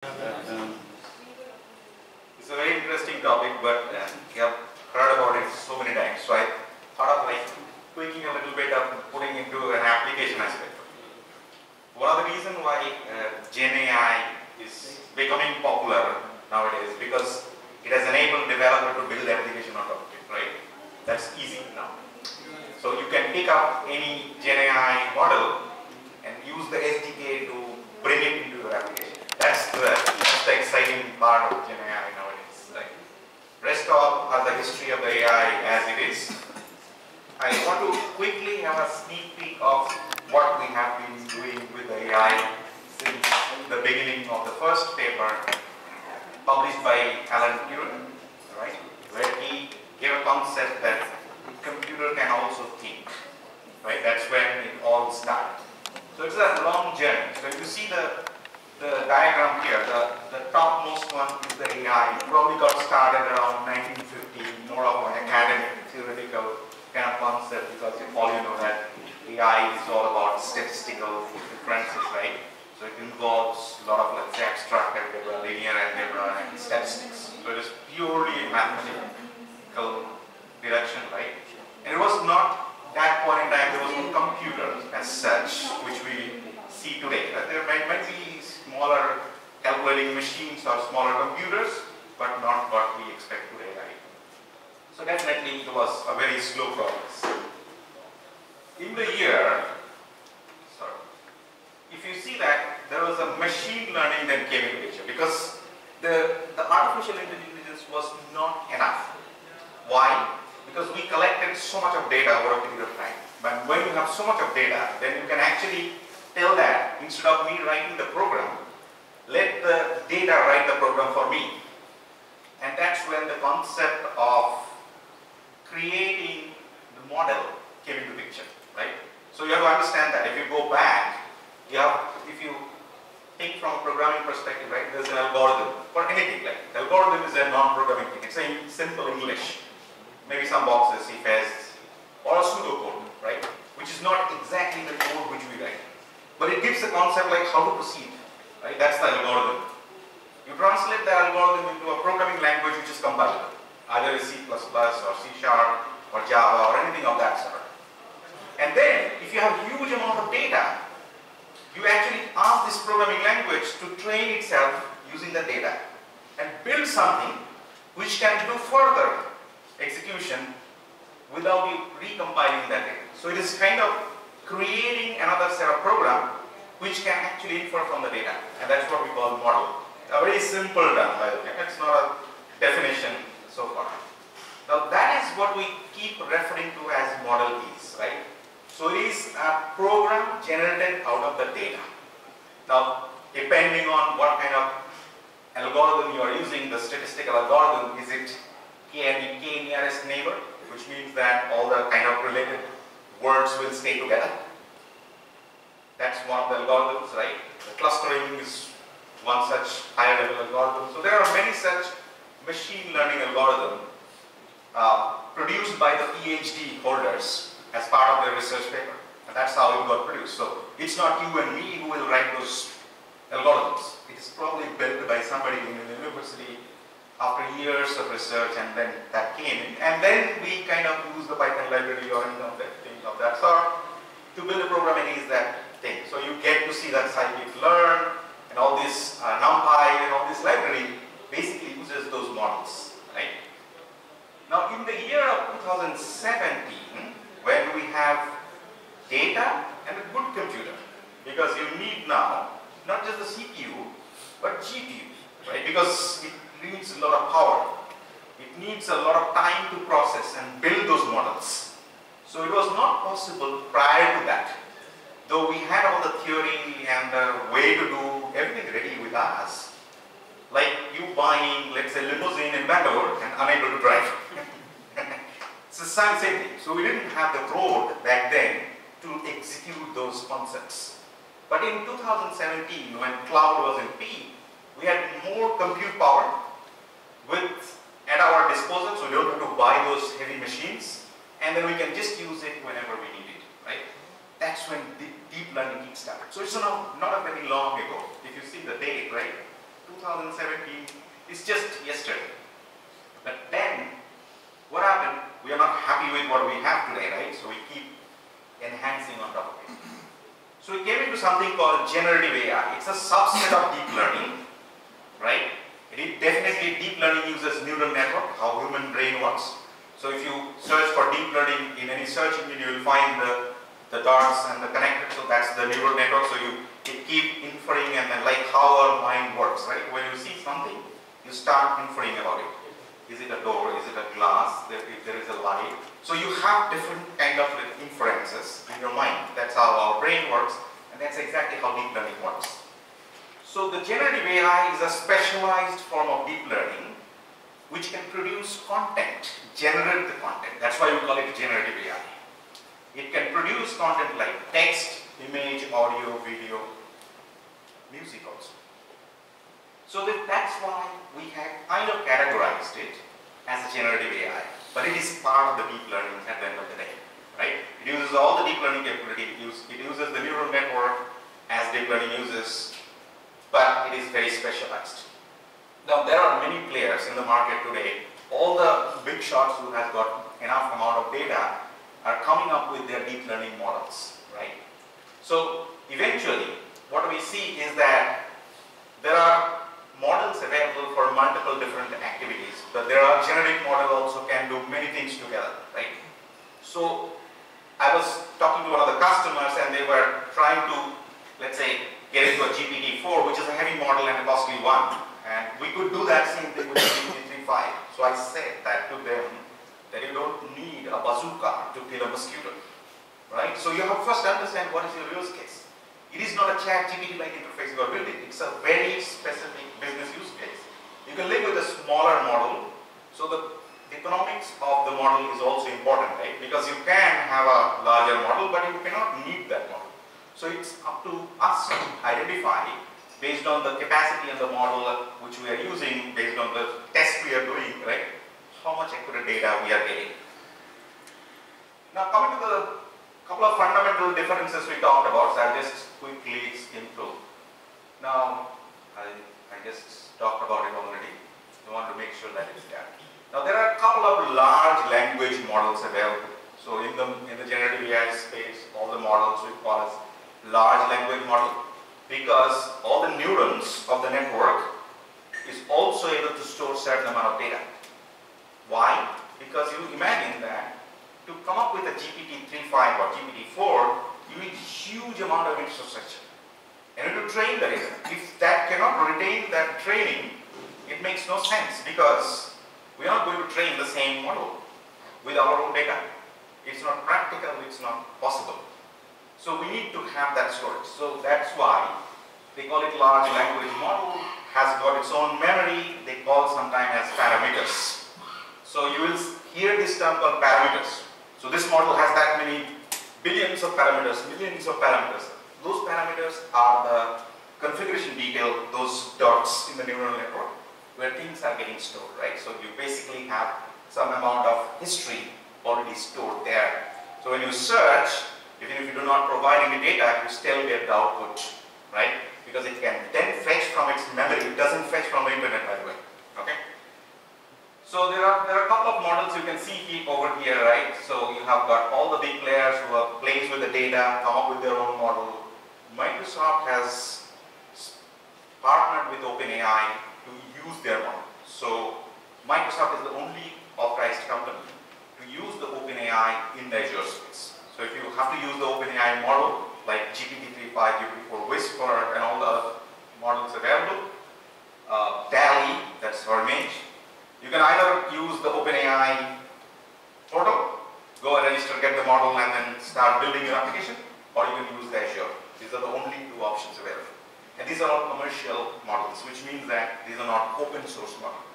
It's a very interesting topic, but you have heard about it so many times. So I thought of tweaking a little bit of putting into an application aspect. One of the reasons why Gen AI is becoming popular nowadays because it has enabled developer to build application on top of it, right? That's easy now. So you can pick up any Gen AI model and use the SDK to bring it into your application. That's the exciting part of Gen AI nowadays. Right? Rest of are the history of the AI as it is. I want to quickly have a sneak peek of what we have been doing with the AI since the beginning of the first paper published by Alan Turing, right? Where he gave a concept that computer can also think. Right? That's when it all started. So it's a long journey. So if you see the diagram here, the topmost one is the AI. It probably got started around 1950, more of an academic, theoretical kind of concept because all you know that AI is all about statistical differences, right? So it involves a lot of, let's say, abstract algebra, linear algebra, and statistics. So it is purely mathematical direction, right? And it was not that point in time, there was no computer as such, which we see today. There might be smaller calculating machines or smaller computers, but not what we expect today, right? So definitely it was a very slow progress. In the year, if you see that there was a machine learning that came into picture because the artificial intelligence was not enough. Why? Because we collected so much of data over a period of time. But when you have so much of data, then you can actually tell that instead of me writing the program, let the data write the program for me. And that's when the concept of creating the model came into picture, right? So you have to understand that if you go back, if you think from a programming perspective, right, there's an algorithm for anything. Like the algorithm is a non-programming thing. It's a simple English. Maybe some boxes, CFS, or a pseudocode, right? Which is not exactly the code which we write. But it gives the concept like how to proceed, right? That's the algorithm. You translate the algorithm into a programming language which is compilable, either C++ or C# or Java or anything of that sort. And then, if you have a huge amount of data, you actually ask this programming language to train itself using the data and build something which can do further execution without you recompiling that data. So it is kind of creating another set of program which can actually infer from the data, and that's what we call model. A very simple term, by the way. It's not a definition so far. Now that is what we keep referring to as model is, right? So it is a program generated out of the data. Now, depending on what kind of algorithm you are using, the statistical algorithm, is it K nearest neighbor, which means that all the kind of related words will stay together. That's one of the algorithms, right? The clustering is one such higher level algorithm. So there are many such machine learning algorithms produced by the PhD holders as part of their research paper. And that's how it got produced. So it's not you and me who will write those algorithms. It is probably built by somebody in a university after years of research, and then that came in. And then we kind of use the Python library or any of that thing of that sort to build a program against that thing. So you get to see that scikit-learn and all this NumPy and all this library basically uses those models, right? Now in the year of 2017, when we have data and a good computer, because you need now not just the CPU but GPU, right? Because it needs a lot of power. It needs a lot of time to process and build those models. So it was not possible prior to that. Though we had all the theory and the way to do everything ready with us, like you buying, let's say, limousine in Bangalore and unable to drive. It's the same thing. So we didn't have the road back then to execute those concepts. But in 2017, when cloud was in peak, we had more compute power at our disposal, so we don't have to buy those heavy machines, and then we can just use it whenever we need it, right? That's when deep learning started. So it's not a very long ago. If you see the date, right? 2017 is just yesterday. But then, what happened? We are not happy with what we have today, right? So we keep enhancing on top of it. So we came into something called generative AI. It's a subset of deep learning, right? Definitely deep learning uses neural network, how human brain works. So if you search for deep learning in any search engine, you will find the dots and the connected, so that's the neural network. So you keep inferring and then like how our mind works, right? When you see something, you start inferring about it. Is it a door? Is it a glass? If there is a light. So you have different kind of inferences in your mind. That's how our brain works, and that's exactly how deep learning works. So the generative AI is a specialized form of deep learning which can produce content, generate the content. That's why we call it generative AI. It can produce content like text, image, audio, video, music also. So that's why we have kind of categorized it as a generative AI. But it is part of the deep learning at the end of the day, right? It uses all the deep learning capability. It uses the neural network as deep learning uses, but it is very specialized. Now there are many players in the market today. All the big shots who have got enough amount of data are coming up with their deep learning models, right? So eventually, what we see is that there are models available for multiple different activities, but there are generic models also can do many things together, right? So I was talking to one of the customers and they were trying to, let's say, get into a GPT-4, which is a heavy model and a costly one, and we could do that same thing with GPT-3.5. So I said that to them, that you don't need a bazooka to kill a mosquito, right? So you have to first understand what is your use case. It is not a chat GPT-like interface you are building. It's a very specific business use case. You can live with a smaller model, so the economics of the model is also important, right? Because you can have a larger model, but you cannot need that model. So it's up to us to identify, based on the capacity and the model which we are using, based on the test we are doing, right, how much accurate data we are getting. Now coming to the couple of fundamental differences we talked about, so I'll just quickly skim through. Now, I just talked about it already. I want to make sure that it's there. Now there are a couple of large language models available. So in the generative AI space, all the models we call as large language model, because all the neurons of the network is also able to store certain amount of data. Why? Because you imagine that to come up with a GPT-3.5 or GPT-4, you need huge amount of infrastructure. And to train the data, if that cannot retain that training, it makes no sense, because we are not going to train the same model with our own data. It's not practical, it's not possible. So we need to have that storage. So that's why they call it large language model, has got its own memory, they call sometimes as parameters. So you will hear this term called parameters. So this model has that many billions of parameters, millions of parameters. Those parameters are the configuration detail, those dots in the neural network, where things are getting stored, right? So you basically have some amount of history already stored there. So when you search, even if you do not provide any data, you still get the output, right? Because it can then fetch from its memory. It doesn't fetch from the internet, by the way, okay? So there are a couple of models you can see over here, right? So you have got all the big players who are plays with the data, come up with their own model. Microsoft has partnered with OpenAI to use their model. So Microsoft is the only authorized company to use the OpenAI in the Azure space. So if you have to use the OpenAI model, like GPT-3.5, GPT-4, Whisper, and all the other models available, DALL-E, that's our image, you can either use the OpenAI portal, go and register, get the model, and then start building your application, or you can use the Azure. These are the only two options available. And these are all commercial models, which means that these are not open source models.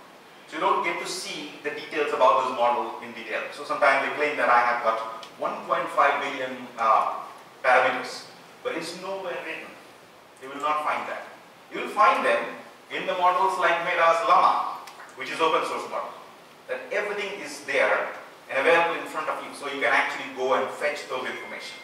So you don't get to see the details about those models in detail. So sometimes they claim that I have got 1.5 billion parameters, but it's nowhere written. You will not find that. You will find them in the models like Meta's Llama, which is open source model. That everything is there and available in front of you, so you can actually go and fetch those information.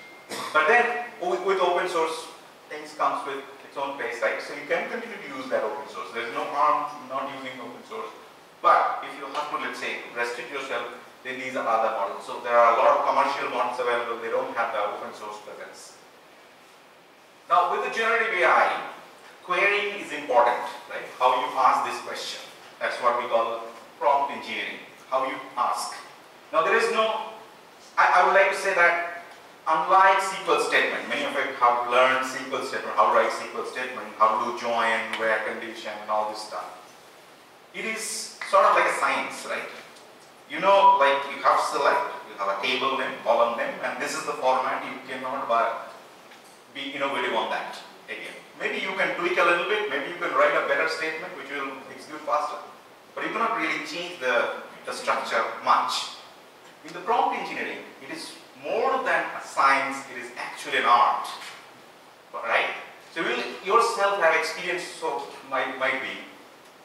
But then with open source, things comes with its own pace, right? So you can continue to use that open source. There's no harm in not using open source. But if you have to, let's say, restrict yourself, then these are other models. So there are a lot of commercial models available. They don't have the open source presence. Now, with the generative AI, querying is important, right? How you ask this question. That's what we call prompt engineering. How you ask. Now, there is no, I would like to say that unlike SQL statement, many of you have learned SQL statement, how to write SQL statement, how to do join, where condition, and all this stuff. It is sort of like a science, right? You know, like you have select, you have a table name, column name, and this is the format. You cannot be innovative on that again. Maybe you can tweak a little bit, maybe you can write a better statement which will execute faster. But you cannot really change the structure much. In the prompt engineering, it is more than a science, it is actually an art. Right? So you will yourself have experience, so might be,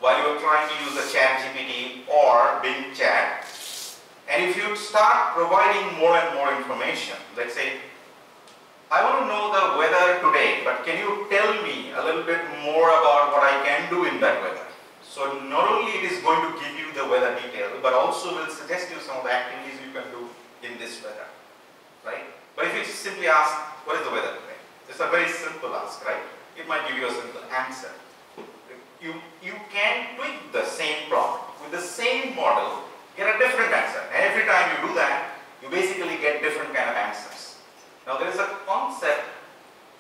while you are trying to use the chat GPT or Bing chat, and if you start providing more and more information, let's say, I want to know the weather today, but can you tell me a little bit more about what I can do in that weather? So not only it is going to give you the weather detail, but also will suggest you some of the activities you can do in this weather, right? But if you simply ask, what is the weather today? It's a very simple ask, right? It might give you a simple answer. You can tweak the same prompt with the same model, get a different answer. And every time you do that, you basically get different kind of answers. Now there is a concept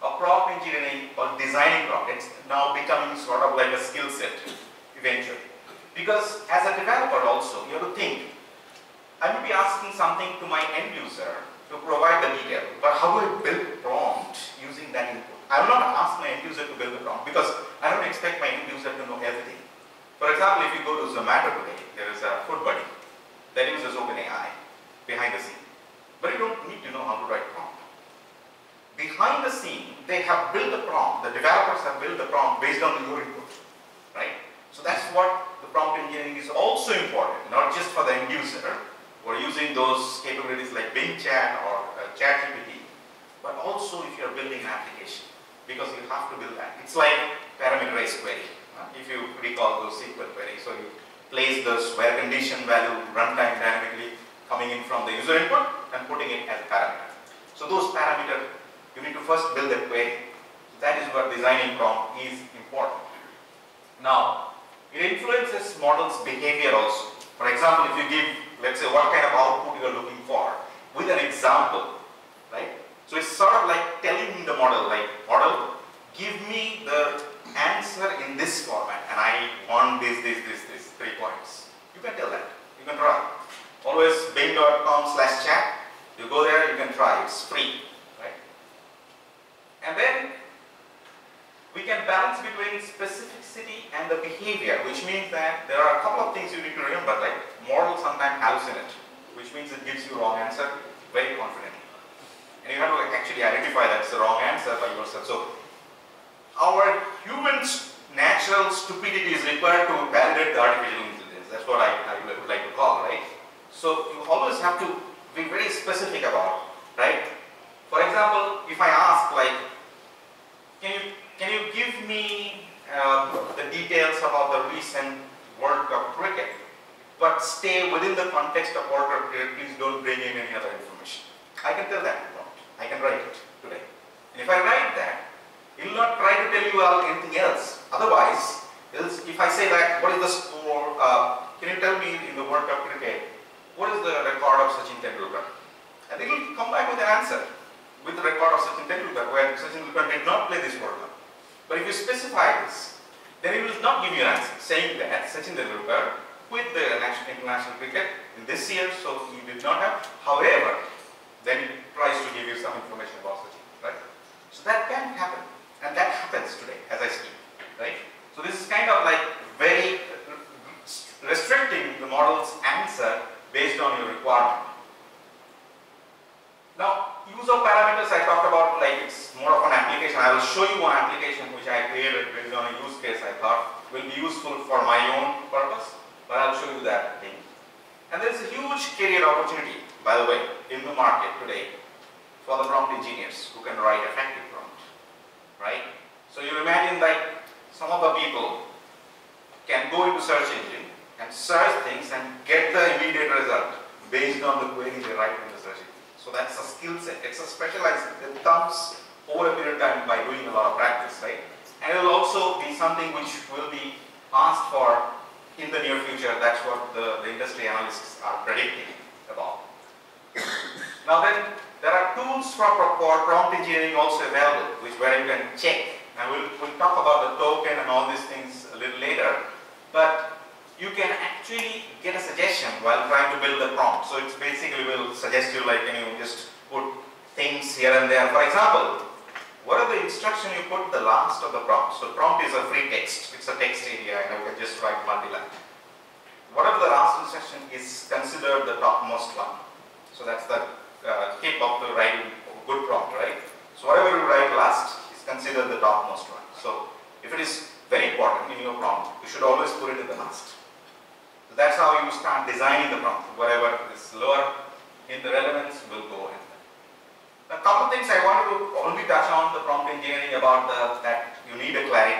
of prompt engineering or designing prompt. It's now becoming sort of like a skill set eventually. Because as a developer also, you have to think, I may be asking something to my end user to provide the detail, but how do I build a prompt using that input? I will not ask my end user to build the prompt because I don't expect my end user to know everything. For example, if you go to Zomato today, there is a food buddy that uses OpenAI behind the scene. But you don't need to know how to write prompt. Behind the scene, they have built the prompt, the developers have built the prompt based on your input, right? So that's what the prompt engineering is also important, not just for the end user, or using those capabilities like Bing Chat or ChatGPT, but also if you're building an application, because you have to build that. It's like parameterized query. If you recall those SQL queries, so you place this where condition value runtime dynamically coming in from the user input and putting it as a parameter. So those parameters, you need to first build a query. That is where designing prompt is important. Now, it influences models' behavior also. For example, if you give, let's say, what kind of output you are looking for with an example, right? So it's sort of like telling the model, like, model, give me the answer in this format, and I want this, 3 points. You can tell that. You can try. Always bing.com/chat. You go there, you can try. It's free, right? And then we can balance between specificity and the behavior, which means that there are a couple of things you need to remember, like model sometimes hallucinate, which means it gives you wrong answer very confidently. And you have to actually identify that's the wrong answer by yourself. So our humans' natural stupidity is required to validate the artificial intelligence. That's what I would like to call, right? So you always have to be very specific about, right? For example, if I ask like, can you give me the details about the recent World Cup cricket, but stay within the context of World Cup cricket, please don't bring in any other information. I can tell that prompt. I can write it today. And if I write that, it will not try to tell you anything else. Otherwise, if I say that, what is the score, can you tell me in the World Cup cricket, what is the record of Sachin Tendulkar? And it will come back with an answer, with the record of Sachin Tendulkar, where Sachin Tendulkar did not play this World Cup. But if you specify this, then it will not give you an answer, saying that Sachin Tendulkar quit the international cricket in this year, so he did not have. However, then it tries to give you some information about Sachin, right? So that can happen. And that happens today, as I speak, right? So this is kind of like very restricting the model's answer based on your requirement. Now, use of parameters I talked about, like it's more of an application. I will show you one application which I created based on a use case I thought will be useful for my own purpose, but I'll show you that thing. And there's a huge career opportunity, by the way, in the market today for the prompt engineers who can write effective prompt. Right? So you imagine like some of the people can go into search engine and search things and get the immediate result based on the query they write in the search engine. So that's a skill set. It's a specialized, it comes over a period of time by doing a lot of practice, right? And it will also be something which will be asked for in the near future. That's what the industry analysts are predicting about. Now then, there are tools for prompt engineering also available, where you can check. And we'll talk about the token and all these things a little later. But you can actually get a suggestion while trying to build the prompt. So it's basically will suggest you like, can you just put things here and there. For example, what are the instructions you put the last of the prompt? So prompt is a free text. It's a text area and you can just write multi-line. Whatever the last instruction is considered the topmost one. So that's the tip of the writing good prompt, right? So whatever you write last is considered the topmost one. So if it is very important in your prompt, you should always put it in the last. So that's how you start designing the prompt. Whatever is lower in the relevance will go in. A couple of things I wanted to only touch on the prompt engineering about that you need a clarity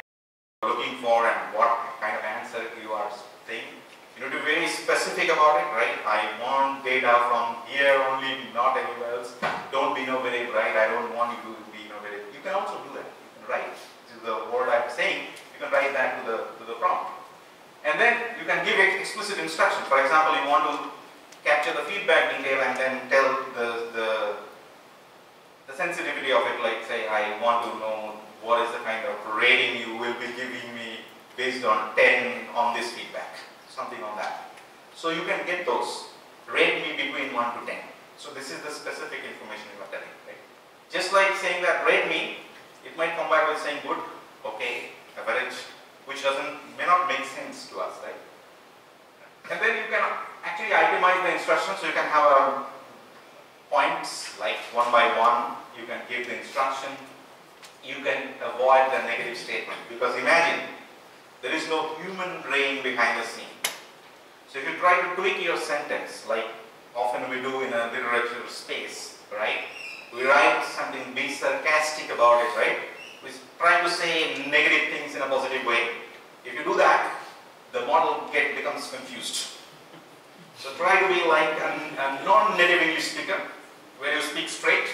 looking for and what kind of answer you are saying. You need to be very specific about it, right? I want data from here only, not anywhere else. Don't be innovative, right? I don't want you to be innovative. You can also do that. You can write. This is the word I'm saying. You can write that to the prompt. And then you can give explicit instructions. For example, you want to capture the feedback detail and then tell the sensitivity of it, like say, I want to know what is the kind of rating you will be giving me based on 10 on this feedback. Something on that. So you can get those. Rate me between 1 to 10. So this is the specific information you are telling, right? Just like saying that rate me, it might come back with saying good, okay, average, which may not make sense to us, right? And then you can actually itemize the instructions, so you can have points like one by one. You can give the instruction. You can avoid the negative statement, because imagine there is no human brain behind the scene. So if you try to tweak your sentence, like often we do in a literature space, right? We write something, be sarcastic about it, right? We try to say negative things in a positive way. If you do that, the model becomes confused. So try to be like a non-native English speaker, where you speak straight,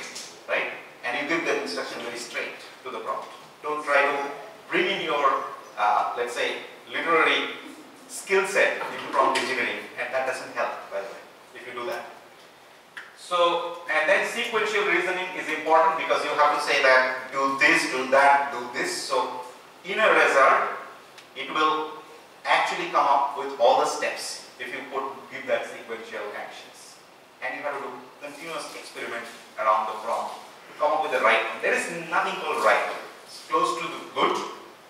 right? And you give the instruction very straight to the prompt. Don't try to bring in your, let's say, literary skill set into prompt engineering, and that doesn't help, by the way, if you do that. So, and then sequential reasoning is important, because you have to say that do this, do that, do this. So in a result, it will actually come up with all the steps if you give that sequential actions. And you have to do continuous experiment around the prompt to come up with the right one. There is nothing called right. It's close to the good,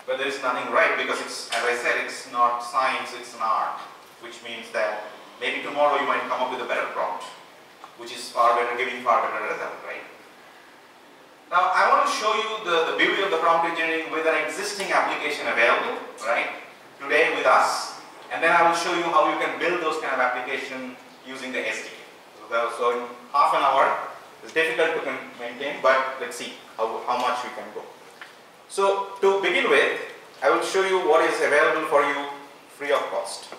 but there is nothing right, because it's, as I said, it's not science, it's an art, which means that maybe tomorrow you might come up with a better prompt, which is far better, giving far better result, right? Now, I want to show you the beauty of the prompt engineering with an existing application available, right, today with us, and then I will show you how you can build those kind of application using the SDK. So in half an hour, it's difficult to maintain, but let's see how much we can go. So to begin with, I will show you what is available for you free of cost.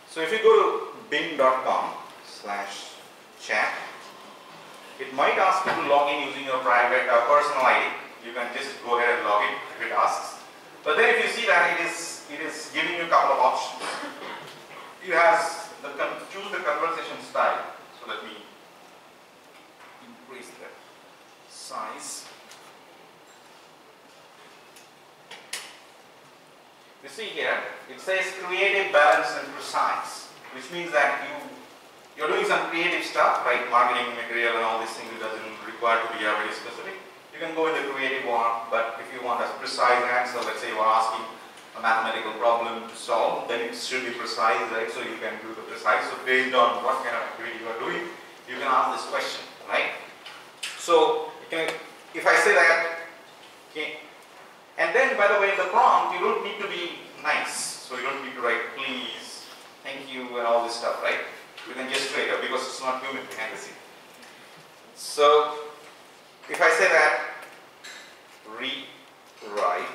So if you go to bing.com/chat, it might ask you to log in using your private personal ID. You can just go ahead and log in if it asks. But then if you see that it is giving you a couple of options. It has choose the conversation style. So let me increase the size. You see here, it says creative, balanced, and precise, which means that you're doing some creative stuff, right? Marketing material and all these things. It doesn't require to be very specific. You can go in the creative one, but if you want a precise answer, let's say you are asking a mathematical problem to solve, then it should be precise, right? So you can do the precise. So based on what kind of activity you are doing, you can ask this question, right? So if I say that, okay. And then, by the way, the prompt, you don't need to be nice. So you don't need to write please, thank you, and all this stuff, right? You can just straight up, because it's not human behind the scene. So if I say that rewrite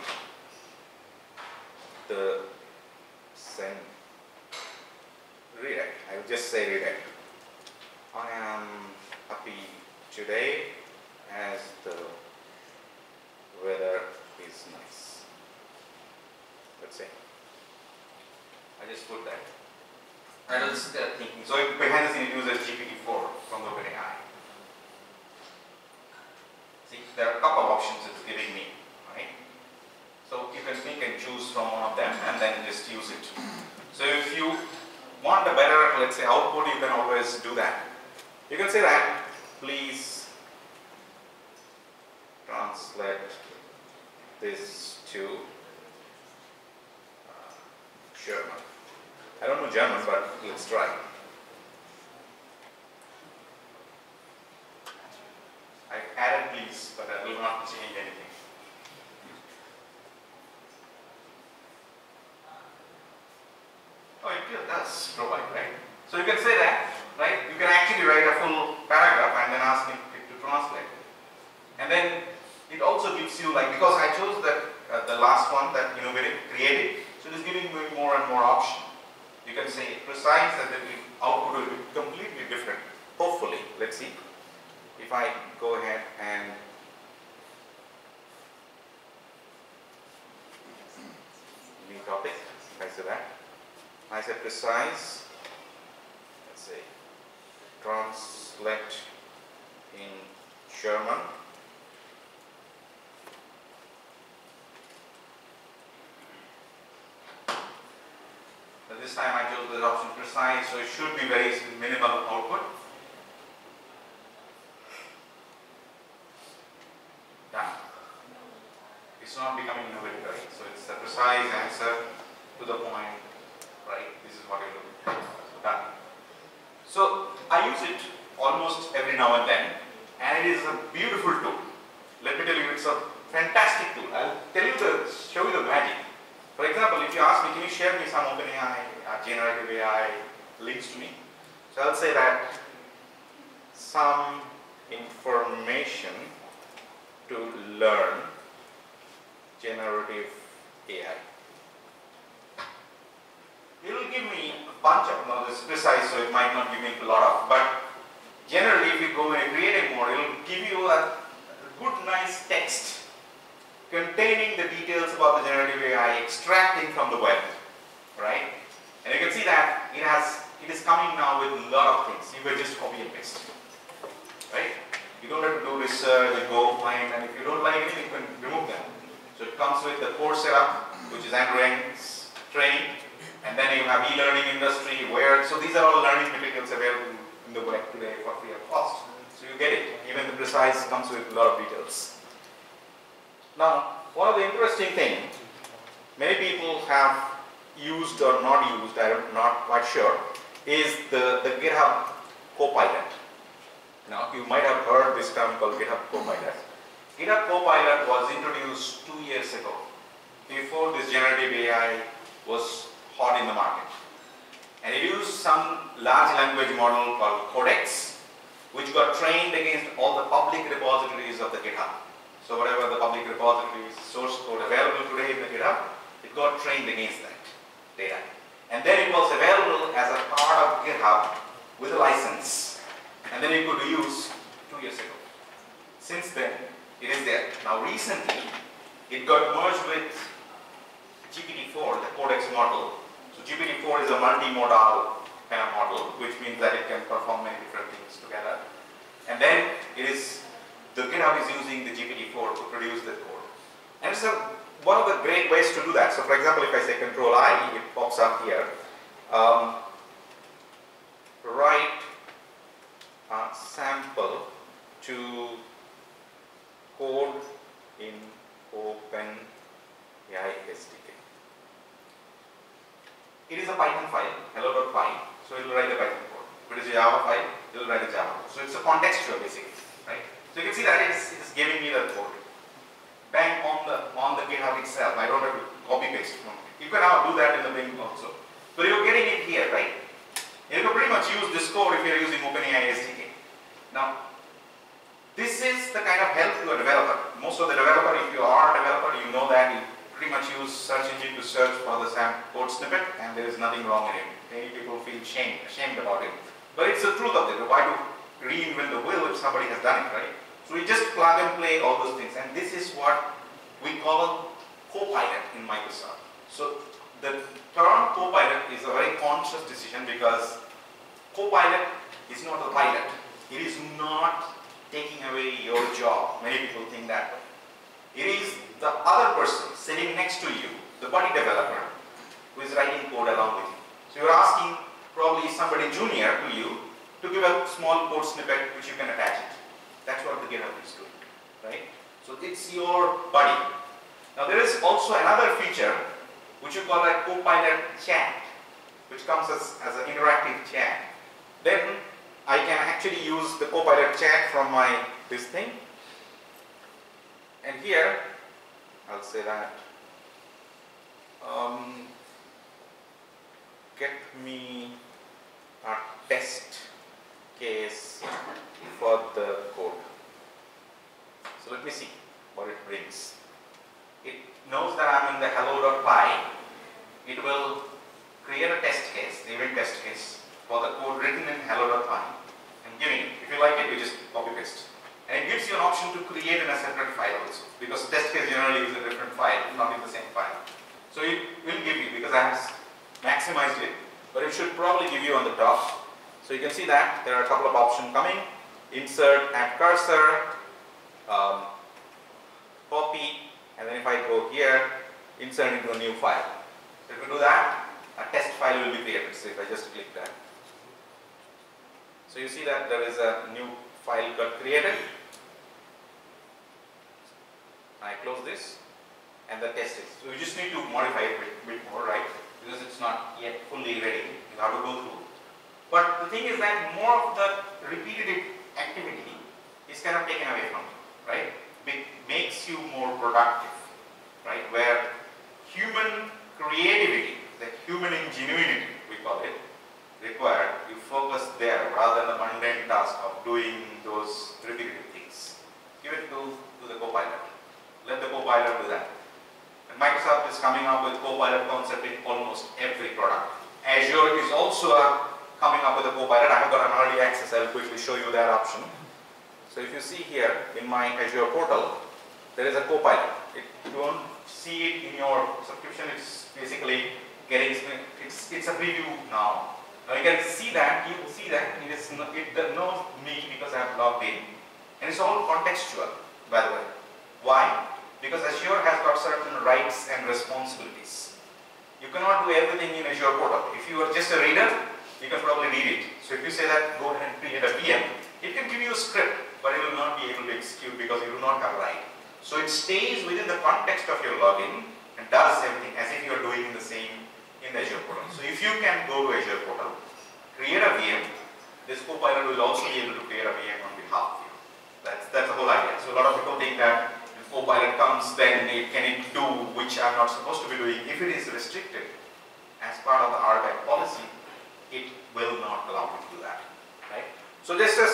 send redirect. I will just say redirect. I am happy today as the weather is nice. Let's say. I just put that. I will start thinking. So behind the scene it uses GPT-4 from the OpenAI. See, there are a couple of options it's giving me, right? So you can pick and choose from one of them and then just use it. So if you want a better, let's say, output, you can always do that. You can say that, please translate this to German. I don't know German, but let's try. I've added please, but I will not change anything. Oh, it does provide, right? So you can say that, right? You can actually write a full paragraph and then ask it to translate. And then it also gives you, like, because I chose that the last one, that innovative, creative, so it is giving you more and more options. You can say precise and the output will be completely different. Hopefully, let's see. If I go ahead and new topic, if I say that, I say precise, let's say translate in German. But this time I chose the option precise, so it should be very minimal output. Done. It's not becoming innovative, right? So it's a precise answer to the point, right? This is what you're looking for. Done. So I use it almost every now and then, and it is a beautiful tool. Let me tell you, it's a fantastic tool. I'll show you the magic. For example, if you ask me, can you share me some OpenAI, generative AI links to me? So I'll say that some information to learn generative AI. It will give me a bunch of, now this is precise, so it might not give me a lot of, but generally if you go in a creative mode, it will give you a good, nice text containing the details about the generative AI extracting from the web, right? And you can see that it is coming now with a lot of things. You can just copy and paste, right? You don't have to do research and go find, and if you don't like anything, you can remove them. So it comes with the core setup, which is end-to-end training, and then you have e-learning industry, so these are all learning materials available in the web today for free of cost. So you get it. Even the precise comes with a lot of details. Now, one of the interesting things, many people have used or not used, I'm not quite sure, is the GitHub Copilot. Now, you might have heard this term called GitHub Copilot. GitHub Copilot was introduced 2 years ago, before this generative AI was hot in the market. And it used some large language model called Codex, which got trained against all the public repositories of the GitHub. So whatever the public repositories, source code available today in the GitHub, it got trained against that data. And then it was available as a part of GitHub with a license. And then you could use 2 years ago. Since then, it is there. Now recently, it got merged with GPT-4, the Codex model. So GPT-4 is a multimodal kind of model, which means that it can perform many different things together. And then the GitHub is using the GPT-4 to produce the code. And it's one of the great ways to do that. So for example, if I say Control I, it pops up here. Write a sample to code in OpenAI SDK. It is a Python file, hello.py, so it will write a Python code. If it is a Java file, it will write a Java code. So it's a contextual basically, right? So you can see that it is giving me the code. Bang on the GitHub itself. I don't have to copy paste from it. You can now do that in the Bing also. So you're getting it here, right? You can pretty much use this code if you're using OpenAI SDK. Now, this is the kind of help to a developer. Most of the developer, if you are a developer, you know that you pretty much use search engine to search for the SAM code snippet, and there is nothing wrong in it. Many people feel ashamed about it. But it's the truth of it. Why to reinvent the wheel if somebody has done it, right? So we just plug and play all those things, and this is what we call co-pilot in Microsoft. So the term co-pilot is a very conscious decision, because co-pilot is not a pilot. It is not taking away your job. Many people think that way. It is the other person sitting next to you, the buddy developer, who is writing code along with you. So you're asking probably somebody junior to you to give a small code snippet which you can attach it. That's what the GitHub is doing, right? So it's your buddy. Now there is also another feature which you call a co-pilot chat, which comes as an interactive chat. Then I can actually use the co-pilot chat from this thing. And here, I'll say that, get me a test case for the code. So let me see what it brings. It knows that I'm in the hello.py. It will create a test case, the event test case, for the code written in hello.py and giving it. If you like it, you just copy paste. And it gives you an option to create in a separate file also, because test case generally is a different file, not in the same file. So it will give you, because I have maximized it, but it should probably give you on the top. So you can see that there are a couple of options coming: insert, add cursor, copy, and then if I go here, insert into a new file. So if you do that, a test file will be created. So if I just click that, so you see that there is a new file got created. I close this, and the test is. So you just need to modify it a bit more, right? Because it's not yet fully ready. You have to go through. But the thing is that more of the repeated activity is kind of taken away from you, right? It makes you more productive, right? Where human creativity, the human ingenuity, we call it, required, you focus there rather than the mundane task of doing those repetitive things. Give it to the co-pilot. Let the co-pilot do that. And Microsoft is coming up with co-pilot concept in almost every product. Azure is also coming up with a co-pilot. I have got an early access. I will quickly show you that option. So if you see here in my Azure portal, there is a co-pilot. You don't see it in your subscription. It's basically getting, it's a preview now. Now you can see that, it knows me because I have logged in, and it's all contextual, by the way. Why? Because Azure has got certain rights and responsibilities. You cannot do everything in Azure portal. If you are just a reader, you can probably read it. So if you say that go ahead and create a VM, it can give you a script, but it will not be able to execute because you do not have a right. So it stays within the context of your login and does everything as if you are doing the same in the Azure portal. So if you can go to Azure portal, create a VM, this co-pilot will also be able to create a VM on behalf of you. That's the whole idea. So a lot of people think that if co-pilot comes, then can it do which I'm not supposed to be doing. If it is restricted as part of the RBAC policy, it will not allow you to do that, right? So just a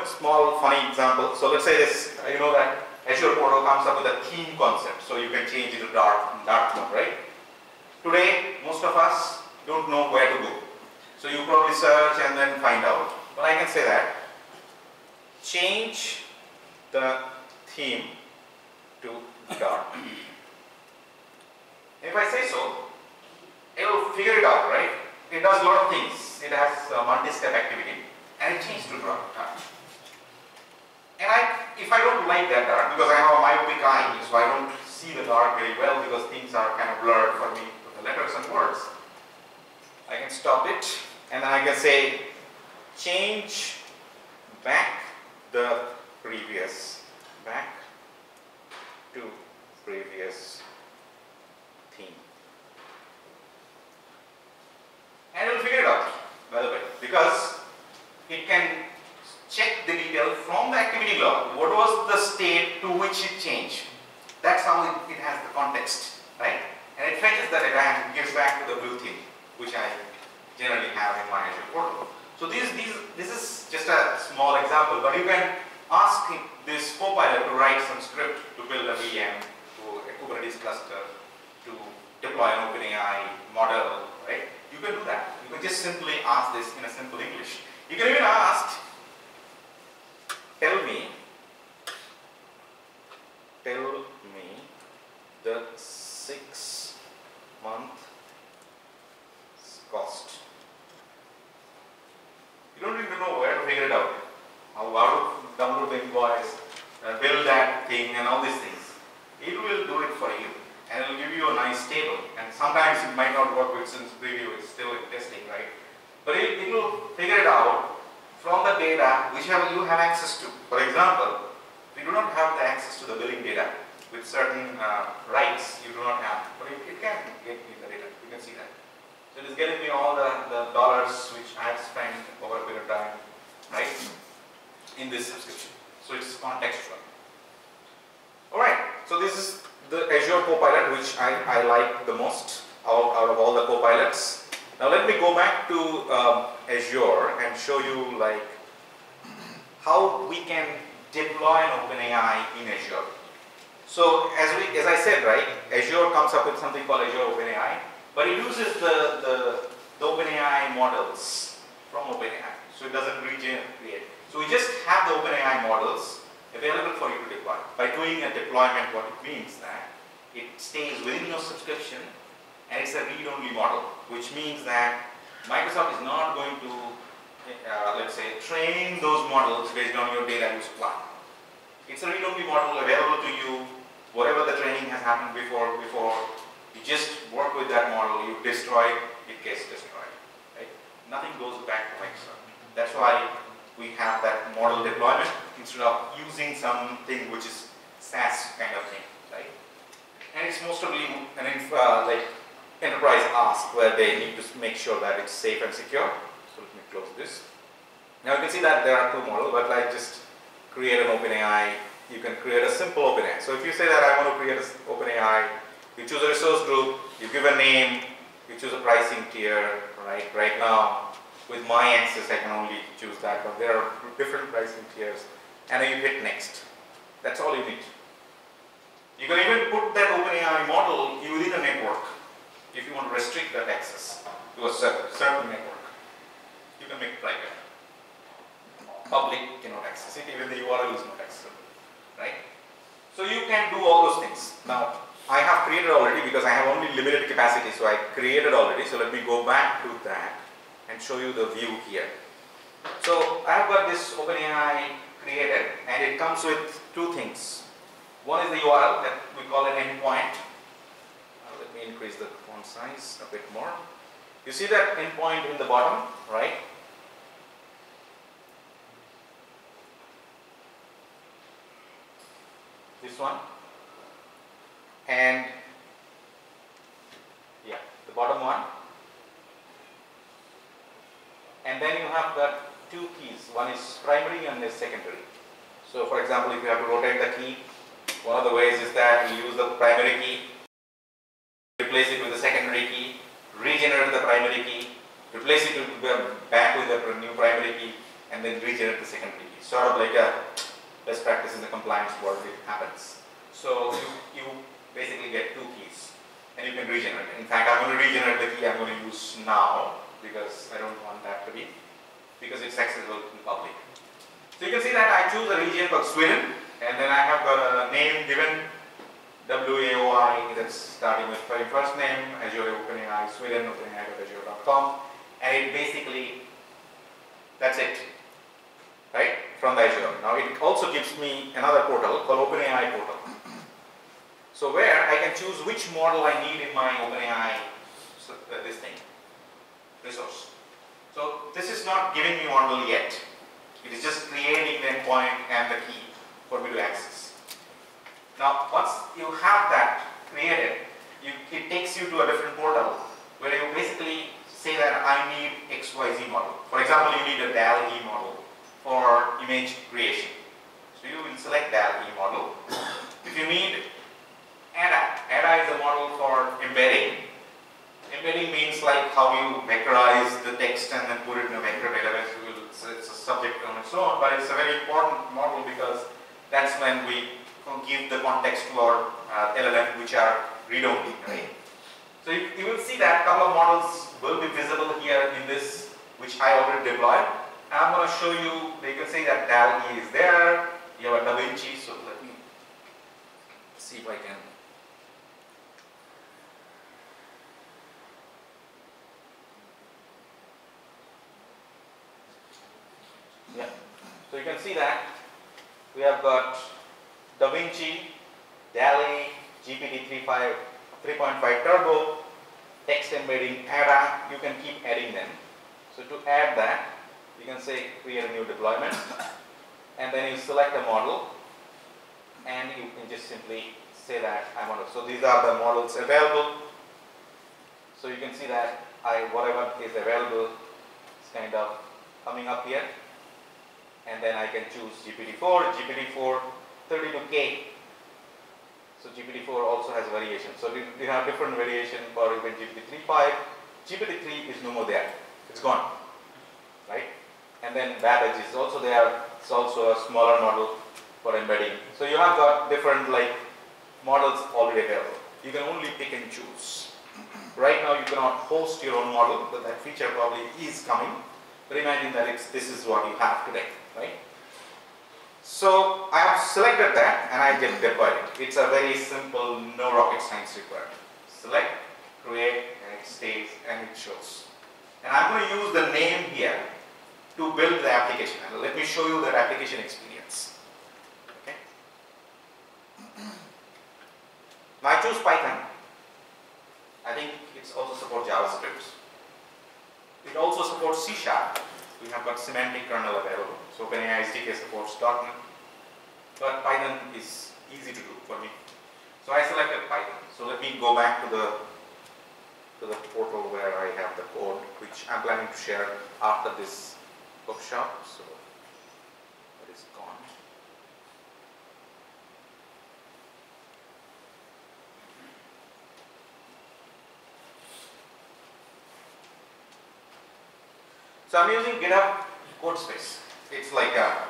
small funny example. So let's say this, you know that Azure portal comes up with a theme concept, so you can change it to dark mode, right? Today, most of us don't know where to go. So you probably search and then find out. But I can say that, change the theme to dark. If I say so, it will figure it out, right? It does a lot of things. It has multi-step activity, and it changes to dark. And if I don't like that dark, because I have a myopic eye, so I don't see the dark very well because things are kind of blurred for me with the letters and words, I can stop it, and then I can say change back the previous, back to previous theme. And it will figure it out, by the way, because it can check the detail from the activity log. What was the state to which it changed? That's how it has the context, right? And it fetches the data and gives back to the blue theme, which I generally have in my Azure portal. So this is just a small example, but you can ask this co-pilot to write some script to build a VM, to a Kubernetes cluster, to deploy an OpenAI model, right? You can do that. You can just simply ask this in a simple English. You can even ask, tell me the 6-month cost. You don't need to know where to figure it out. How to download the invoice, build that thing and all these things. It will do it for you and it will give you a nice table. And sometimes it might not work with since preview, it's still in testing, right? But it will figure it out from the data which you have access to. For example, we do not have the access to the billing data with certain rights you do not have, but it can get me the data. You can see that. So it is getting me all the dollars which I have spent over a period of time, right, in this subscription. So it's contextual. Alright, so this is the Azure Copilot which I like the most out of all the copilots. Now let me go back to Azure and show you like how we can deploy an OpenAI in Azure. So as I said, right, Azure comes up with something called Azure OpenAI, but it uses the OpenAI models from OpenAI. So it doesn't regenerate. So we just have the OpenAI models available for you to deploy. By doing a deployment, what it means that it stays within your subscription and it's a read-only model, which means that Microsoft is not going to, let's say, train those models based on your data you supply. It's a read-only model available to you. Whatever the training has happened before, you just work with that model, you destroy it, it gets destroyed. Right? Nothing goes back to Microsoft. That's why we have that model deployment instead of using something which is SaaS kind of thing, right? And it's mostly like enterprise ask where they need to make sure that it's safe and secure. So let me close this. Now you can see that there are two models, but I just create an OpenAI. You can create a simple OpenAI. So if you say that I want to create an OpenAI, you choose a resource group, you give a name, you choose a pricing tier, right? Right now, with my access, I can only choose that, but there are different pricing tiers, and then you hit next. That's all you need. You can even put that OpenAI model within a network if you want to restrict that access to a certain network. You can make it private. Public cannot access it, even the URL is not accessible, right? So you can do all those things. Now, I have created already because I have only limited capacity, so I created already. So let me go back to that and show you the view here. So I have got this OpenAI created, and it comes with two things. One is the URL that we call an endpoint. Let me increase the font size a bit more. You see that endpoint in the bottom, right? This one. And yeah, the bottom one. And then you have got two keys. One is primary and is secondary. So for example, if you have to rotate the key, one of the ways is that you use the primary key, replace it with the secondary key, regenerate the primary key, replace it back with the new primary key, and then regenerate the secondary key. Sort of like a best practice in the compliance world, it happens. So you basically get two keys, and you can regenerate. In fact, I'm going to regenerate the key I'm going to use now, because I don't want that to be, because it's accessible in public. So you can see that I choose a region called Sweden, and then I have got a name given, WAOI, that's starting with my first name, Azure OpenAI Sweden, openai.azure.com, and it basically, that's it, right, from the Azure. Now it also gives me another portal called OpenAI portal. So where I can choose which model I need in my OpenAI, this thing, resource. So this is not giving me model yet. It is just creating the endpoint and the key for me to access. Now once you have that created, it takes you to a different portal where you basically say that I need XYZ model. For example, you need a DAL-E model for image creation. So you will select DAL-E model. If you need ADA is a model for embedding. Embedding means like how you vectorize the text and then put it in a vector database. It's a subject on its own, but it's a very important model because that's when we give the context to our LLM, which are read-only, right? So you will see that a couple of models will be visible here in this, which I already deployed. And I'm going to show you, you can see that DAL-E is there, you have a Da Vinci, so let me see if I can. Yeah, so you can see that we have got Da Vinci, DAL-E, GPT 3.5 Turbo, text embedding, ADA, you can keep adding them. So to add that, you can say create a new deployment, and then you select a model, and you can just simply say that I want to. So these are the models available. So you can see that whatever is available is kind of coming up here, and then I can choose GPT-4, GPT-4 32K. So GPT-4 also has variation. So we have different variation for even GPT-3.5. GPT-3 is no more there. It's gone, right? And then Babbage is also there. It's also a smaller model for embedding. So you have got different models already available. You can only pick and choose. Right now you cannot host your own model, but that feature probably is coming. But imagine that this is what you have today, right? So I have selected that and I just deployed it. It's a very simple, no rocket science required. Select, create, and it stays and it shows. And I'm going to use the name here to build the application. And let me show you that application experience. Okay. Now I choose Python. I think it also supports JavaScript. It also supports C#. We have got semantic kernel available. So OpenAI SDK supports .NET. But Python is easy to do for me. So I selected Python. So let me go back to the portal where I have the code, which I'm planning to share after this workshop. So that is gone. So I'm using GitHub Codespace. It's like a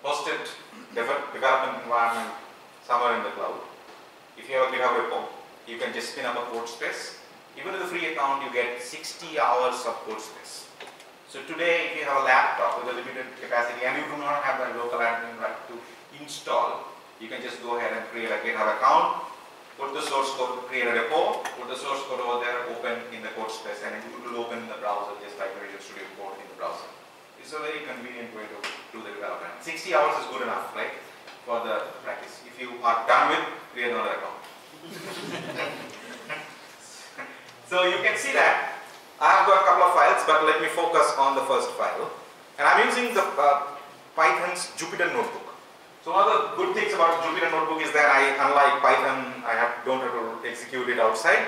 hosted development environment somewhere in the cloud. If you have a GitHub repo, you can just spin up a Codespace. Even with a free account, you get 60 hours of Codespace. So today, if you have a laptop with a limited capacity and you do not have the local admin right to install, you can just go ahead and create a GitHub account, put the source code, create a repo, put the source code over there, open in the Codespace, and it will open in the browser just like Visual Studio Code in the browser. It's a very convenient way to do the development. 60 hours is good enough, right, for the practice. If you are done with, create another account. So you can see that I have got a couple of files, but let me focus on the first file. And I'm using the Python's Jupyter Notebook. So one of the good things about Jupyter Notebook is that unlike Python, don't have to execute it outside.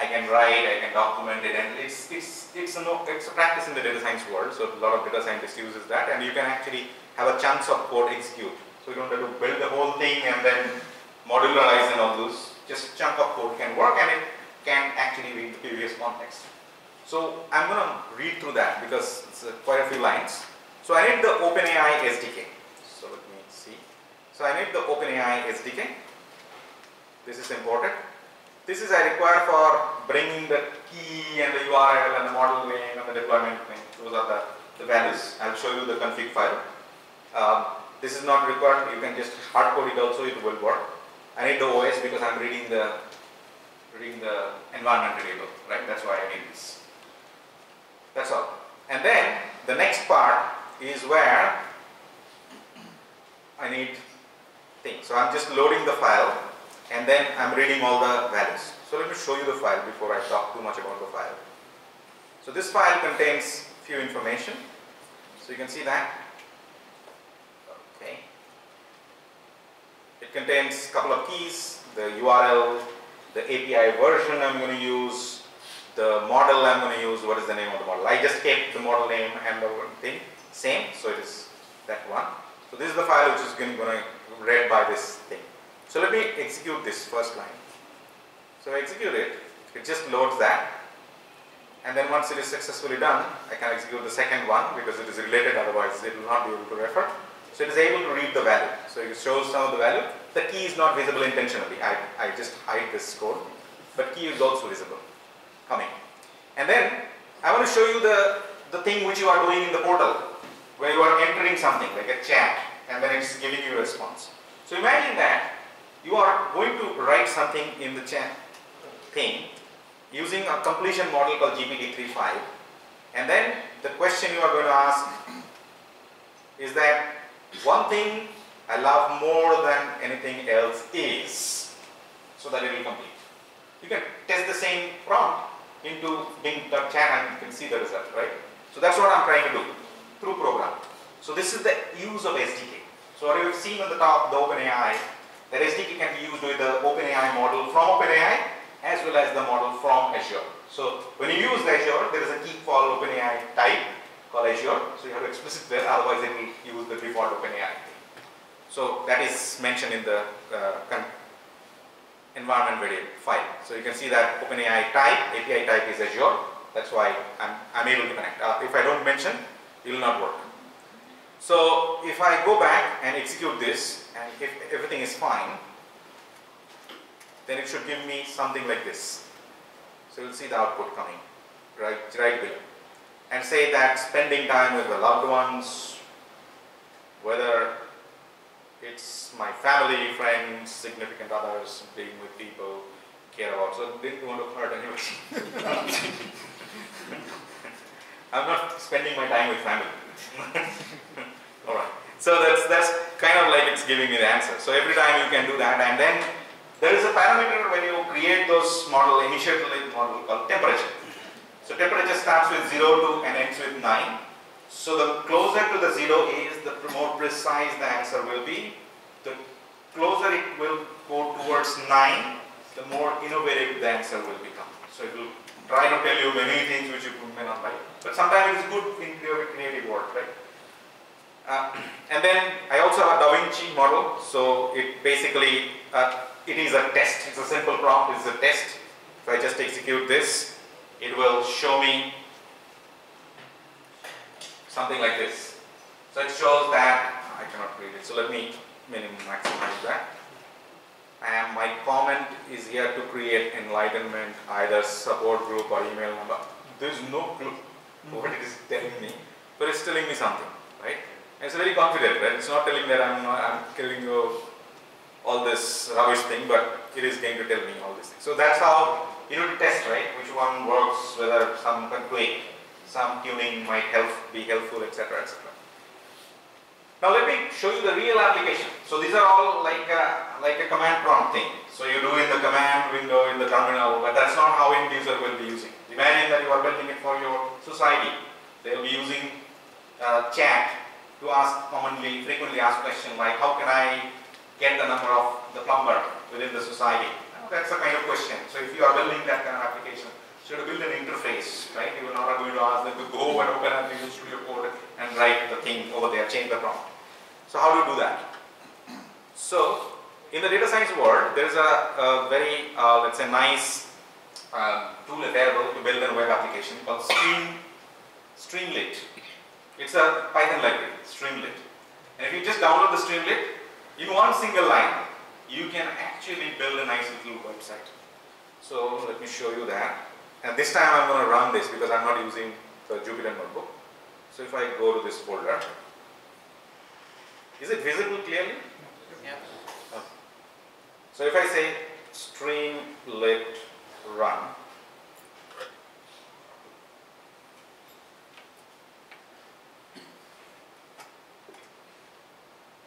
I can write, I can document it, and it's a practice in the data science world. So a lot of data scientists uses that, and you can actually have a chunks of code execute. So you don't have to build the whole thing and then modularize and all those. Just chunk of code can work, and it can actually read the previous context. So I'm going to read through that because it's quite a few lines. So I need the OpenAI SDK. So let me see. So I need the OpenAI SDK. This is important. This is I require for bringing the key and the URL and the model name and the deployment thing. Those are the values. I'll show you the config file. This is not required. You can just hard code it also. It will work. I need the OS because I'm reading the environment variable, right? That's why I need this. That's all. And then the next part is where I need things. So I'm just loading the file and then I'm reading all the values. So let me show you the file before I talk too much about the file. So this file contains few information. So you can see that. Okay. It contains a couple of keys, the URL, the API version I'm going to use, the model I'm going to use. What is the name of the model? I just kept the model name and the thing same, so it is that one. So this is the file which is going to be read by this thing. So let me execute this first line. So I execute it, it just loads that, and then once it is successfully done, I can execute the second one because it is related, otherwise it will not be able to refer. So it is able to read the value. So it shows some of the value. The key is not visible intentionally. I just hide this code. but key is also visible coming. And then I want to show you the thing which you are doing in the portal, where you are entering something like a chat, and then it's giving you a response. So imagine that you are going to write something in the chat thing using a completion model called GPT-3.5, and then the question you are going to ask is that one thing I love more than anything else is, so that it will complete. You can test the same prompt into Bing.chat and you can see the result, right? So that's what I'm trying to do through program. So this is the use of SDK. So what you've seen on the top, the OpenAI, that SDK can be used with the OpenAI model from OpenAI as well as the model from Azure. So when you use the Azure, there is a key called OpenAI type called Azure. So you have to explicit there, otherwise it will use the default OpenAI. So that is mentioned in the environment variable file. So you can see that OpenAI type, API type is Azure. That's why I'm able to connect. If I don't mention, it will not work. So if I go back and execute this, and if everything is fine, then it should give me something like this. So you'll see the output coming right below. And say that spending time with the loved ones, whether it's my family, friends, significant others, being with people, care about. So didn't want to hurt anybody. I'm not spending my time with family. Alright. So that's kind of like it's giving me the answer. So every time you can do that, and then there is a parameter when you create those model, initial model called temperature. So temperature starts with 0 and ends with 9. So the closer to the 0 is, the more precise the answer will be. The closer it will go towards 9, the more innovative the answer will become. So it will try to tell you many things which you may not like. But sometimes it's good in creative work, right? And then I also have a Da Vinci model. So it basically, it is a test. It's a simple prompt, it's a test. If I just execute this, it will show me something like this. So it shows that, I cannot read it, so let me maximize that. And my comment is here to create enlightenment, either support group or email number. There is no clue what it is telling me, but it's telling me something, right? And it's very confident, right? It's not telling that I'm telling you all this rubbish thing, but it is going to tell me all this thing. So that's how you need to test, right? Which one works, whether some can tweak, some tuning might be helpful, etc., etc. Now let me show you the real application. So these are all like a command prompt thing. So you do in the command window in the terminal, but that's not how end user will be using. Imagine that you are building it for your society. They will be using chat to ask frequently asked questions like, how can I get the number of the plumber within the society? That's the kind of question. So if you are building that kind of application, so you have to build an interface, right? You are not going to ask them to go and open up Visual Studio Code and write the thing over there, change the prompt. So how do you do that? So in the data science world, there is a very, let's say, nice tool available to build a web application called Streamlit. It's a Python library, Streamlit. And if you just download the Streamlit, in one single line, you can actually build a nice little website. So let me show you that. And this time I'm going to run this because I'm not using the Jupyter Notebook. So if I go to this folder, is it visible clearly? Yeah. Okay. So if I say Streamlit run,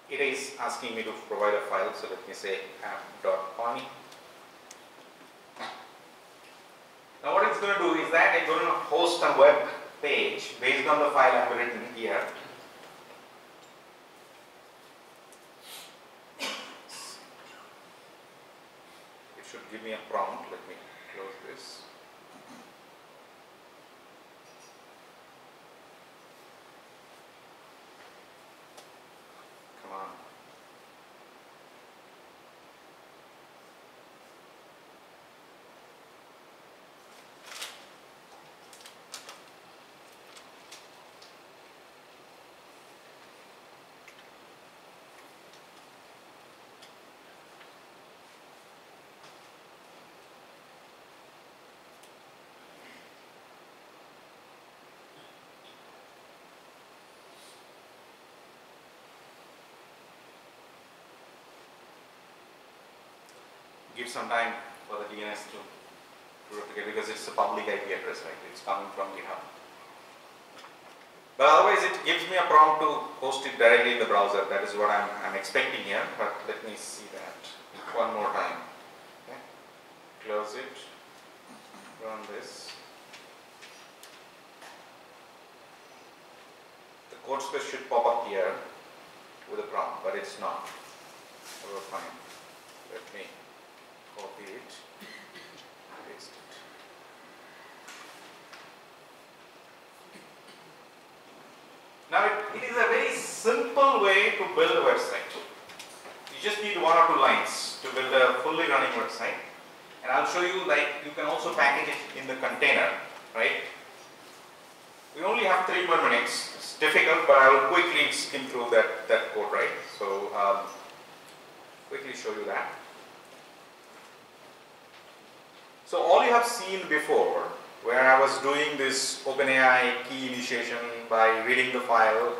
it is asking me to provide a file, so let me say app.py. Now what it's going to do is that it's going to host a web page based on the file I've written here. It should give me a prompt. Let me close this. Come on. give some time for the DNS to replicate, because it's a public IP address, right? It's coming from GitHub. But otherwise, it gives me a prompt to host it directly in the browser. That is what I'm expecting here. But let me see that one more time. Okay. Close it. Run this. The code space should pop up here with a prompt, but it's not. So we're fine. Let me copy it. Paste it. Now it is a very simple way to build a website. You just need 1 or 2 lines to build a fully running website. And I'll show you, like, you can also package it in the container, right? We only have 3 more minutes. It's difficult, but I will quickly skim through that code, right? So quickly show you that. So all you have seen before, where I was doing this OpenAI key initiation by reading the file,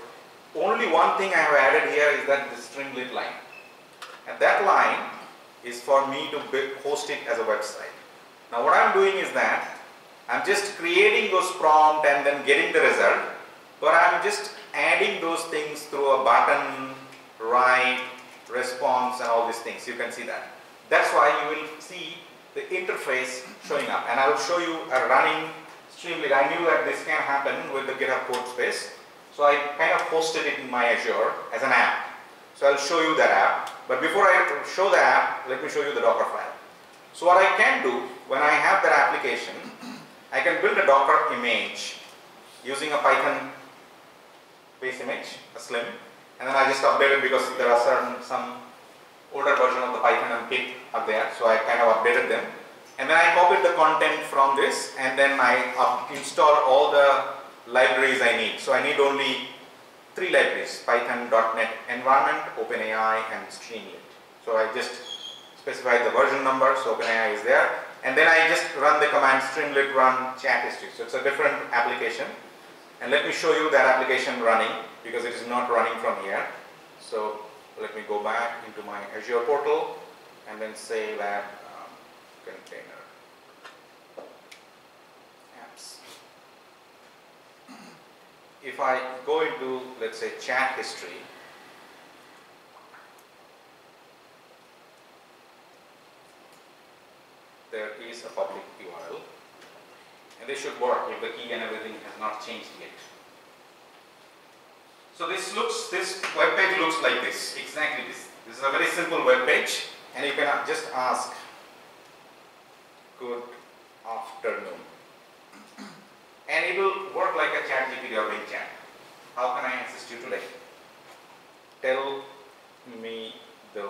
only one thing I have added here is that the stringlet line. And that line is for me to host it as a website. Now what I'm doing is that I'm just creating those prompts and then getting the result, but I'm just adding those things through a button, write, response, and all these things. You can see that. That's why you will see the interface showing up, and I will show you a running Streamlit. I knew that this can happen with the GitHub code space, so I kind of hosted it in my Azure as an app. So I'll show you that app, but before I show the app, let me show you the Docker file. So what I can do when I have that application, I can build a Docker image using a Python base image, a Slim, and then I just update it because there are some older version of the Python and Pip are there, so I kind of updated them. And then I copied the content from this, and then I install all the libraries I need. So I need only 3 libraries: Python, .NET environment, OpenAI, and Streamlit. So I just specify the version number, so OpenAI is there, and then I just run the command streamlit run chat history. So it's a different application, and let me show you that application running because it is not running from here. So let me go back into my Azure portal and then say that container apps. If I go into, let's say, chat history, there is a public URL, and this should work if the key and everything has not changed yet. So this web page looks like this, exactly this. This is a very simple web page, and you can just ask, good afternoon. And it will work like a chat GPT or Bing chat. How can I assist you today? Tell me the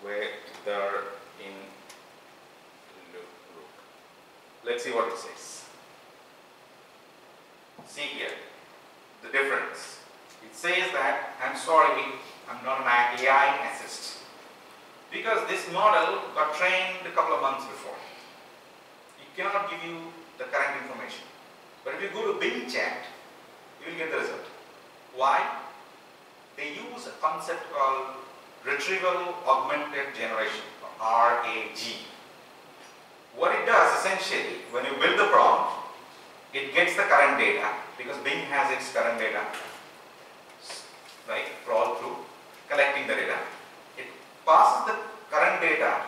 weather in Luke. Let's see what it says. See here, the difference. It says that, I'm sorry, I'm not an AI assist. Because this model got trained a couple of months before. It cannot give you the current information. But if you go to Bing chat, you will get the result. Why? They use a concept called Retrieval Augmented Generation, or RAG. What it does essentially, when you build the prompt, it gets the current data, because Bing has its current data, right, crawl through, collecting the data. It passes the current data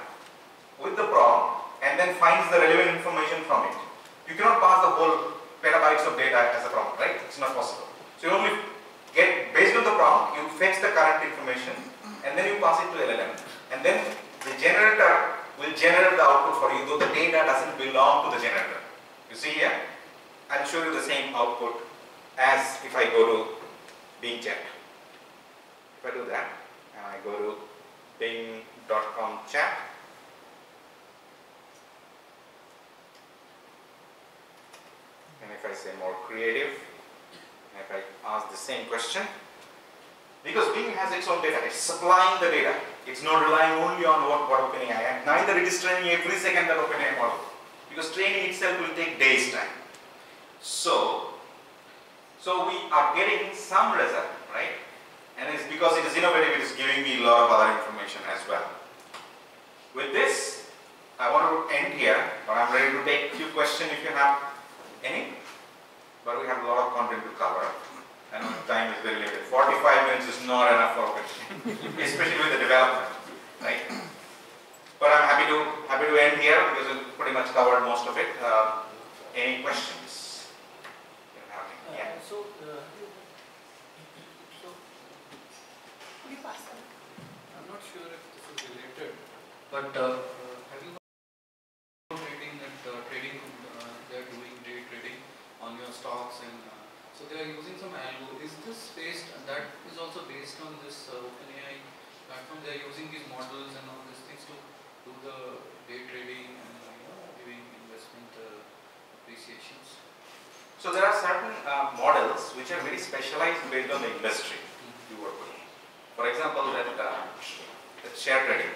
with the prompt and then finds the relevant information from it. You cannot pass the whole petabytes of data as a prompt, right? It's not possible. So you only get, based on the prompt, you fetch the current information and then you pass it to LLM. And then the generator will generate the output for you, though the data doesn't belong to the generator. You see here? I'll show you the same output as if I go to Bing chat. If I do that, and I go to bing.com chat, and if I say more creative, and if I ask the same question, because Bing has its own data, it's supplying the data. It's not relying only on what OpenAI, and neither it is training every second that OpenAI model, because training itself will take days time. So we are getting some result, right? And it's because it is innovative, it is giving me a lot of other information as well. With this, I want to end here, but I'm ready to take a few questions if you have any. But we have a lot of content to cover, and time is very limited. 45 minutes is not enough for questions, especially with the development, right? But I'm happy to end here because we pretty much covered most of it. Any questions? Yeah. I'm not sure if this is related, but have you heard trading that they're doing day trading on your stocks, and so they are using some algo. Is this based? That is also based on this OpenAI platform. They are using these models and all these things to do the day trading and giving investment appreciations. So there are certain models which are very specialized based on the industry you work with. For example, that share trading.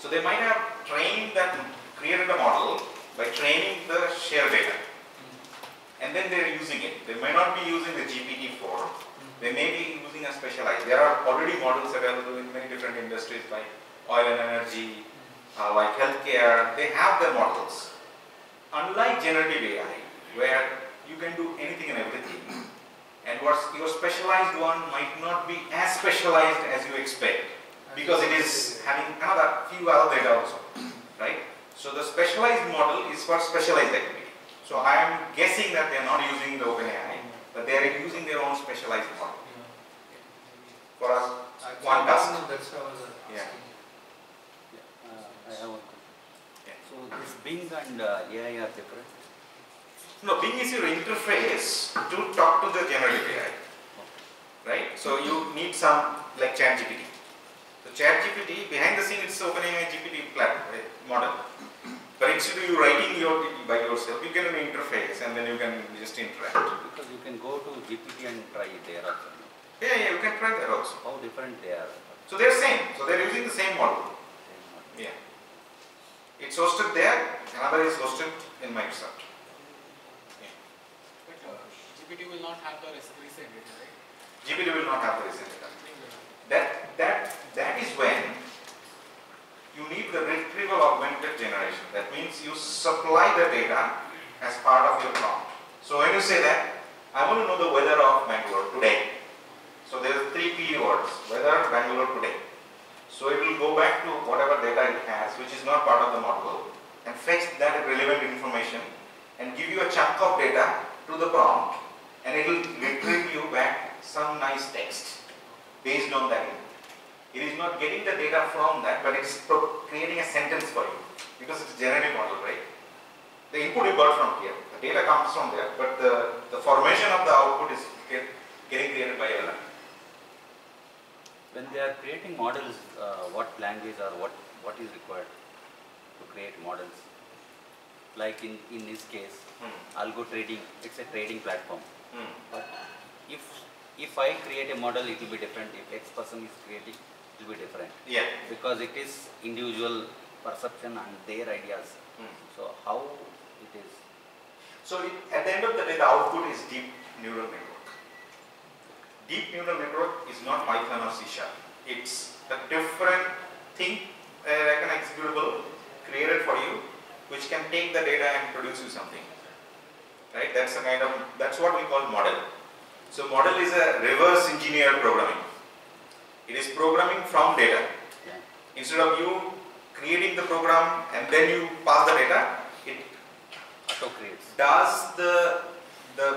So they might have created a model by training the share data, and then they are using it. They may not be using the GPT-4. They may be using a specialized. There are already models available in many different industries like oil and energy, like healthcare. They have their models. Unlike generative AI, where you can do anything and everything, and your specialized one might not be as specialized as you expect, because it is having another few other data also, right? So the specialized model is for specialized activity. So I am guessing that they are not using the OpenAI, but they are using their own specialized model. For us, one task. That's how I was asking. Yeah. I have one question. Yeah. So this Bing and AI are different? No, Bing is your interface to talk to the generative AI, right? So you need some like ChatGPT. So ChatGPT, behind the scene, it's OpenAI GPT platform model. But instead of you writing by yourself, you get an interface and then you can just interact. Because you can go to GPT and try it there also. Yeah, you can try that also. How different they are? So they're same. So they're using the same model. Yeah. It's hosted there, another is hosted in Microsoft. Yeah. GPT will not have the recent data, right? GPT will not have the recent data. That is when you need the retrieval augmented generation. That means you supply the data as part of your prompt. So when you say that, I want to know the weather of Bangalore today. So there are 3 keywords, weather, Bangalore today. So it will go back to whatever data it has, which is not part of the model, and fetch that relevant information and give you a chunk of data to the prompt, and it will retrieve you back some nice text based on that. It is not getting the data from that, but it's creating a sentence for you, because it's a generative model, right? The input you got from here, the data comes from there, but the formation of the output is getting created by LLM. When they are creating models, what language or what is required to create models? Like in this case, algo trading, it's a trading platform. But if I create a model, it will be different. If X person is creating, it will be different. Yeah. Because it is individual perception and their ideas. So how it is? So at the end of the day, the output is deep neural network. Deep neural network is not Python or C#. It's a different thing, like an executable created for you, which can take the data and produce you something. Right? That's what we call model. So model is a reverse engineered programming. It is programming from data. Instead of you creating the program and then you pass the data, it Auto creates. does the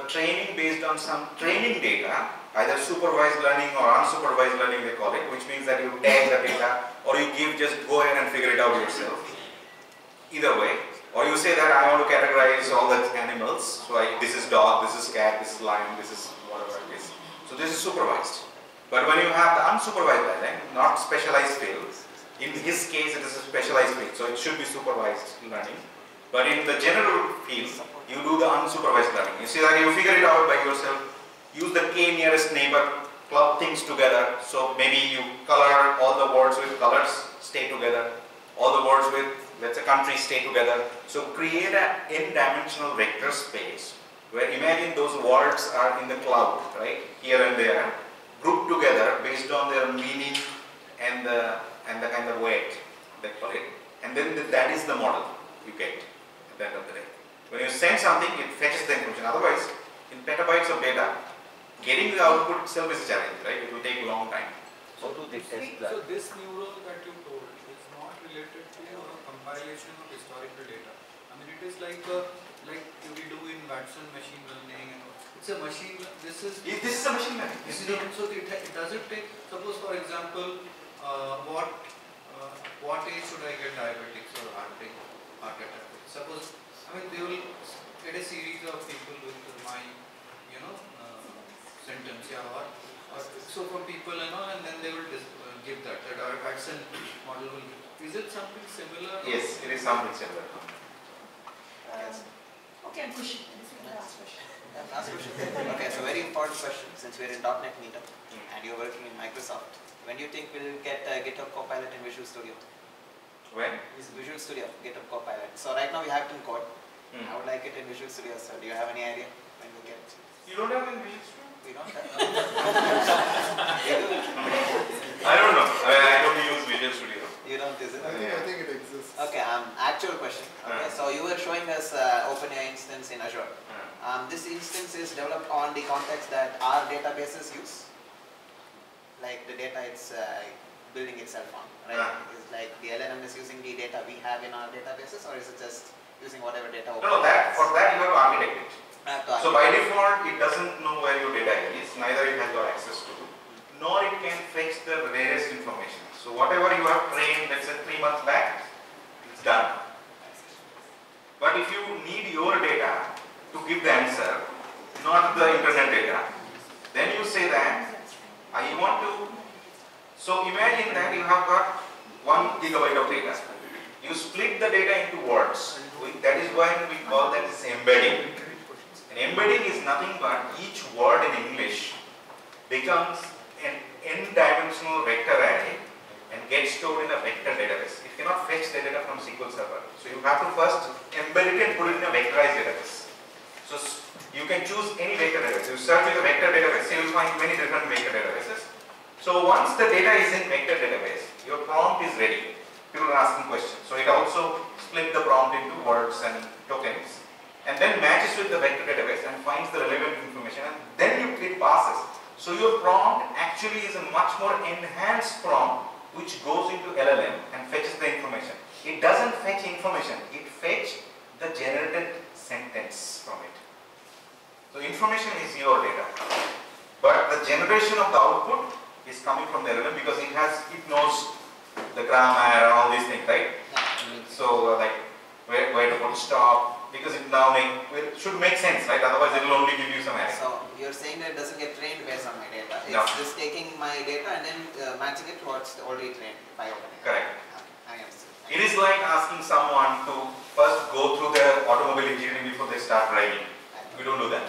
training based on some training data, either supervised learning or unsupervised learning they call it, which means that you tag the data or you just go ahead and figure it out yourself. Either way. Or you say that I want to categorize all the animals, so this is dog, this is cat, this is lion, this is whatever it is. So this is supervised. But when you have the unsupervised learning, not specialized fields, in his case it is a specialized field, so it should be supervised learning. But in the general field, you do the unsupervised learning. You see that you figure it out by yourself, use the k nearest neighbor, club things together, so maybe you color all the words with colors, stay together, all the words with, let's say, countries stay together. So create an n-dimensional vector space where imagine those words are in the cloud, right, here and there, grouped together based on their meaning and the kind of weight they call it, And then that is the model you get at the end of the day. When you send something, it fetches the information. Otherwise, in petabytes of data, getting the output itself is a challenge, right? It will take a long time. How do they test that? So this neural that you told is not related to compilation of historical data. I mean, it is like we do in Watson machine learning and all. It's a machine. This is a machine learning. So it doesn't take. Suppose, for example, what age should I get diabetics or heart attack? Suppose, I mean, they will get a series of people with my, symptoms, so from people and all, and then they will give that. The Watson model will give. Is it something similar? Yes, it is something similar. Okay, I'm pushing. This is the last question. Last question. Okay, so very important question. Since we're in .NET meetup and you're working in Microsoft, when do you think we'll get GitHub Copilot in Visual Studio? When? Visual Studio, GitHub Copilot. So right now we have it in code. I would like it in Visual Studio. So do you have any idea when we'll get it? You don't have any Visual Studio? We don't have. I don't know. I don't use Visual Studio. You don't use it? I think it exists. Okay, actual question. Okay, so you were showing us OpenAI instance in Azure. This instance is developed on the context that our databases use, like the data it's building itself on, right? Is like the LLM is using the data we have in our databases, or is it just using whatever data? No, for that you have to architect it. So by default, it doesn't know where your data is, neither it has got access to, nor it can fetch the various information. So whatever you have trained, let's say 3 months back, it's done. But if you need your data to give the answer, not the internet data, then you say that I want to. So imagine that you have got 1 gigabyte of data. You split the data into words. That is why we call that as embedding. An embedding is nothing but each word in English becomes an n-dimensional vector array and gets stored in a vector database. It cannot fetch the data from SQL Server. So you have to first embed it and put it in a vectorized database. So you can choose any vector database. You search with a vector database, you will find many different vector databases. So once the data is in vector database, your prompt is ready. People are asking questions. So it also split the prompt into words and tokens, and then matches with the vector database and finds the relevant information, and then it passes. So your prompt actually is a much more enhanced prompt which goes into LLM and fetches the information. It doesn't fetch information, it fetches the generated sentence from it. So information is your data, but the generation of the output is coming from the LLM because it knows the grammar and all these things, right? So like where to put stop, because it now should make sense, right? Otherwise it will only give you some error. So you're saying that it doesn't get trained based on my data. It's No. just taking my data and then matching it to what's already trained by OpenAI. Correct. I understand. It is like asking someone to first go through their automobile engineering before they start driving. We don't do that.